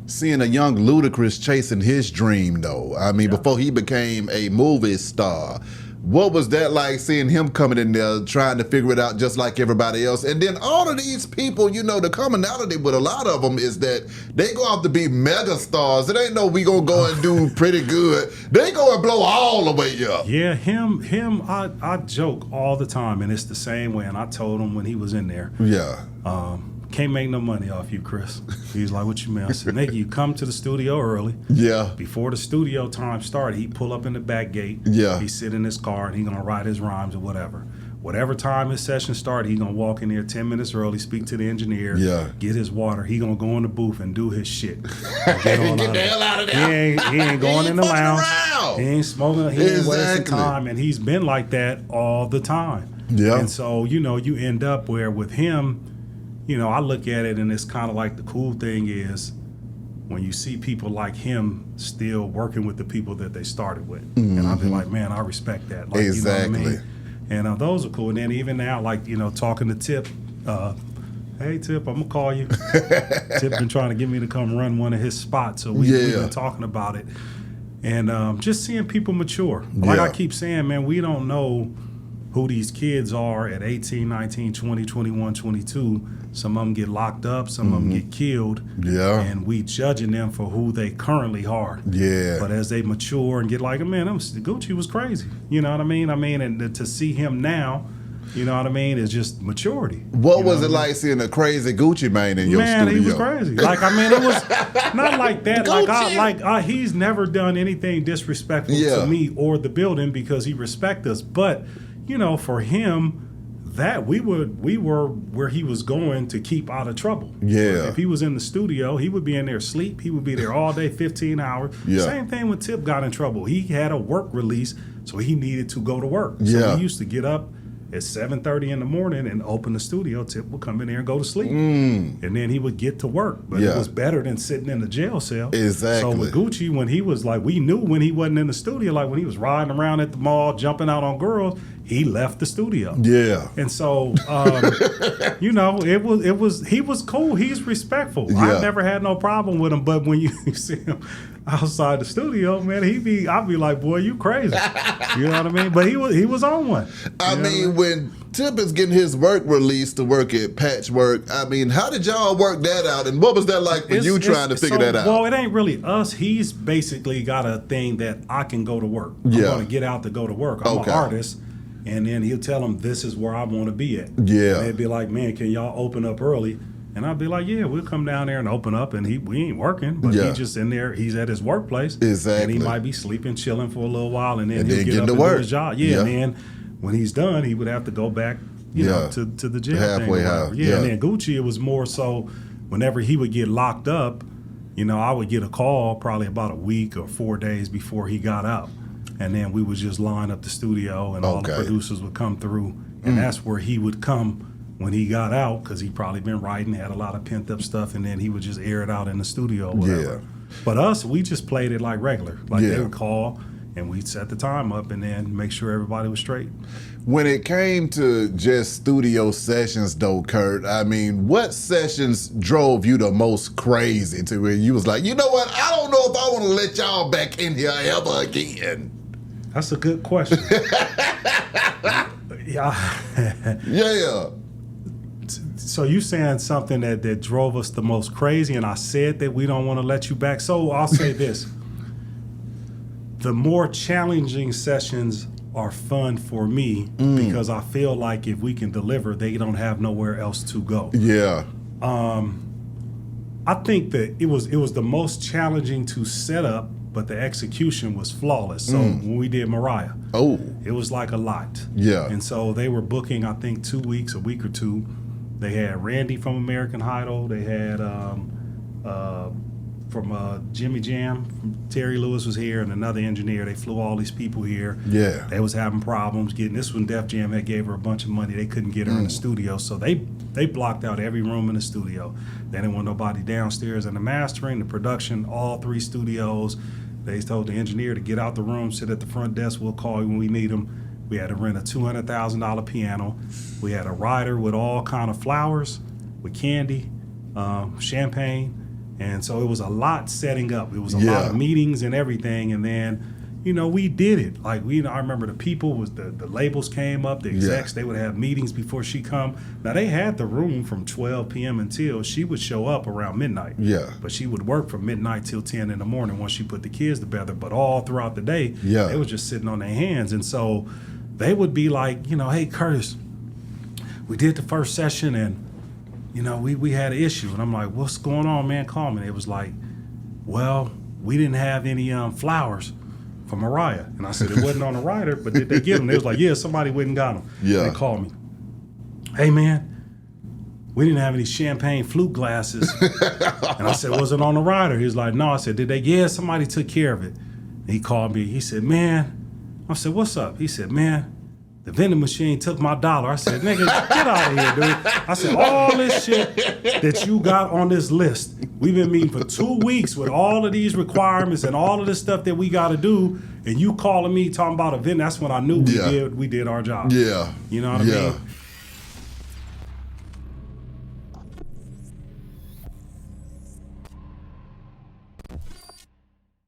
seeing a young Ludacris chasing his dream, though. I mean, before he became a movie star. What was that like, seeing him coming in there trying to figure it out just like everybody else? And then all of these people, you know, the commonality with a lot of them is that they go out to be mega stars. It ain't no we gonna go and do pretty good. They go and blow all the way up. Yeah, I joke all the time, and it's the same way. And I told him when he was in there. Yeah. Can't make no money off you, Chris. He's like, what you mean? I said, nigga, you come to the studio early. Yeah. Before the studio time started, he pull up in the back gate. Yeah. He sit in his car, and he gonna write his rhymes or whatever. Whatever time his session started, he gonna walk in there 10 minutes early, speak to the engineer, get his water. He gonna go in the booth and do his shit. Get the hell out of there. He ain't going in the lounge. Around. He ain't smoking. He ain't wasting time, and he's been like that all the time. Yeah. And so, you know, you end up where with him, you know, I look at it and it's kind of like the cool thing is when you see people like him still working with the people that they started with. Mm-hmm. And I'll be like, man, I respect that. Like, exactly. You know what I mean? And those are cool. And then even now, like, you know, talking to Tip, hey, Tip, I'm going to call you. Tip been trying to get me to come run one of his spots. So we've been talking about it. And just seeing people mature. Like I keep saying, man, we don't know who these kids are at 18, 19, 20, 21, 22. Some of them get locked up, some of them get killed. Yeah. And we judging them for who they currently are. Yeah. But as they mature and get like, man, Gucci was crazy. You know what I mean? And to see him now, you know what I mean, is just maturity. What was it like seeing a crazy Gucci Mane in your studio? Man, he was crazy. Like, I mean, it was not like that. He's never done anything disrespectful to me or the building because he respects us. But, you know, for him, that we were where he was going to keep out of trouble. Yeah. If he was in the studio, he would be in there asleep. He would be there all day, 15 hours. Yeah. Same thing when Tip got in trouble. He had a work release, so he needed to go to work. So he used to get up at 7:30 in the morning and open the studio. Tip would come in there and go to sleep. And then he would get to work. But it was better than sitting in the jail cell. Exactly. So with Gucci, when he was like, we knew when he wasn't in the studio, like when he was riding around at the mall, jumping out on girls, he left the studio. Yeah. And so, you know, he was cool. He's respectful. I've never had no problem with him. But when you see him outside the studio, man, I'd be like, boy, you crazy. You know what I mean? But he was on one. I mean, when Tip is getting his work released to work at Patchwerk, I mean, how did y'all work that out? And what was that like for you trying to figure that out? Well, it ain't really us. He's basically got a thing that I can go to work. I'm going to get out to go to work. I'm an artist. And then he'll tell them, this is where I want to be at. Yeah. And they'd be like, man, can y'all open up early? And I'd be like, yeah, we'll come down there and open up. And we ain't working, but he's just in there. He's at his workplace. Exactly. And he might be sleeping, chilling for a little while, and then he'll get up and do his job. Yeah, and then when he's done, he would have to go back, you know, to the jail. Halfway house. Yeah, and then Gucci, it was more so whenever he would get locked up, you know, I would get a call probably about a week or 4 days before he got out. And then we would just line up the studio, and all the producers would come through. And that's where he would come when he got out, because he probably been writing, had a lot of pent-up stuff, and then he would just air it out in the studio or whatever. But us, we just played it like regular. Like they would call, and we'd set the time up and then make sure everybody was straight. When it came to just studio sessions, though, Curt, I mean, what sessions drove you the most crazy to where you was like, you know what, I don't know if I want to let y'all back in here ever again? That's a good question. Yeah. So you saying something that drove us the most crazy, and I said that we don't want to let you back. So I'll say this. The more challenging sessions are fun for me because I feel like if we can deliver, they don't have nowhere else to go. Yeah. I think that it was the most challenging to set up, but the execution was flawless. So when we did Mariah, it was like a lot. Yeah. And so they were booking, I think, 2 weeks, a week or two. They had Randy from American Idol. They had from Jimmy Jam, Terry Lewis was here, and another engineer. They flew all these people here. Yeah. They was having problems getting, this one Def Jam had gave her a bunch of money. They couldn't get her in the studio. So they blocked out every room in the studio. They didn't want nobody downstairs in the mastering, the production, all 3 studios. They told the engineer to get out the room, sit at the front desk, we'll call you when we need them. We had to rent a $200,000 piano. We had a rider with all kind of flowers, with candy, champagne, And so it was a lot setting up. It was a lot of meetings and everything. And then, you know, we did it. Like, I remember the people, was the labels came up, the execs, they would have meetings before she come. Now, they had the room from 12 p.m. until she would show up around midnight. Yeah. But she would work from midnight till 10 in the morning once she put the kids together. But all throughout the day, they were just sitting on their hands. And so they would be like, you know, hey, Curtis, we did the first session and, you know, we had an issue. And I'm like, what's going on, man? Call me. It was like, well, we didn't have any flowers for Mariah. And I said, it wasn't on the rider, but did they get them? They was like, yeah, somebody went and got them. Yeah. They called me. Hey, man, we didn't have any champagne flute glasses. And I said, was it on the rider? He was like, no. I said, did they? Yeah, somebody took care of it. And he called me. He said, man. I said, what's up? He said, man, the vending machine took my $1. I said, nigga, get out of here, dude. I said, all this shit that you got on this list, we've been meeting for 2 weeks with all of these requirements and all of this stuff that we got to do, and you calling me talking about a vending. That's when I knew we did our job. Yeah. You know what I mean?